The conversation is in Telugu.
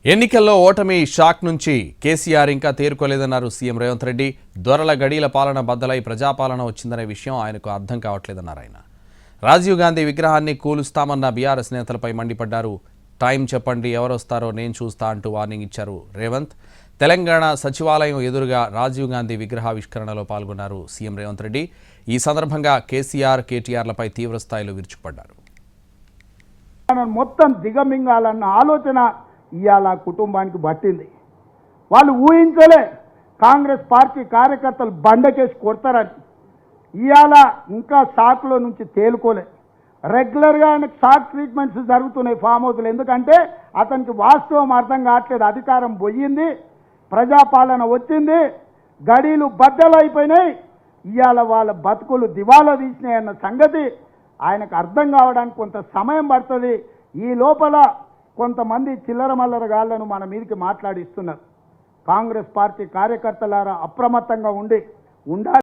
ఎన్నికల్లో ఓటమి షాక్ నుంచి కేసీఆర్ ఇంకా తేరుకోలేదన్నారు సీఎం రేవంత్ రెడ్డి. దొరల గడీల పాలన బద్దలై ప్రజాపాలన వచ్చిందనే విషయం ఆయనకు అర్థం కావట్లేదన్నారు ఆయన. రాజీవ్ గాంధీ విగ్రహాన్ని కూలుస్తామన్న బీఆర్ఎస్ నేతలపై మండిపడ్డారు. టైం చెప్పండి, ఎవరొస్తారో నేను చూస్తా అంటూ వార్నింగ్ ఇచ్చారు రేవంత్. తెలంగాణ సచివాలయం ఎదురుగా రాజీవ్ గాంధీ విగ్రహావిష్కరణలో పాల్గొన్నారు సీఎం రేవంత్ రెడ్డి. ఈ సందర్భంగా కేసీఆర్, కేటీఆర్లపై తీవ్రస్థాయిలో విరుచుకుపడ్డారు. మొత్తం దిగమింగాలన్న ఆలోచన ఇవాళ కుటుంబానికి పట్టింది. వాళ్ళు ఊహించలే కాంగ్రెస్ పార్టీ కార్యకర్తలు బండకేసి కొడతారని. ఇవాళ ఇంకా షాక్లో నుంచి తేలుకోలే. రెగ్యులర్గా ఆయనకు షాక్ ట్రీట్మెంట్స్ జరుగుతున్నాయి ఫామ్ హౌస్లు. ఎందుకంటే అతనికి వాస్తవం అర్థం కావట్లేదు. అధికారం పోయింది, ప్రజాపాలన వచ్చింది, గడీలు బద్దలైపోయినాయి, ఇవాళ వాళ్ళ బతుకులు దివాలా తీసినాయి అన్న సంగతి ఆయనకు అర్థం కావడానికి కొంత సమయం పడుతుంది. ఈ లోపల కొంతమంది చిల్లర మల్లర గాళ్లను మన మీదకి మాట్లాడిస్తున్నారు. కాంగ్రెస్ పార్టీ కార్యకర్తలారా అప్రమత్తంగా ఉండాలి.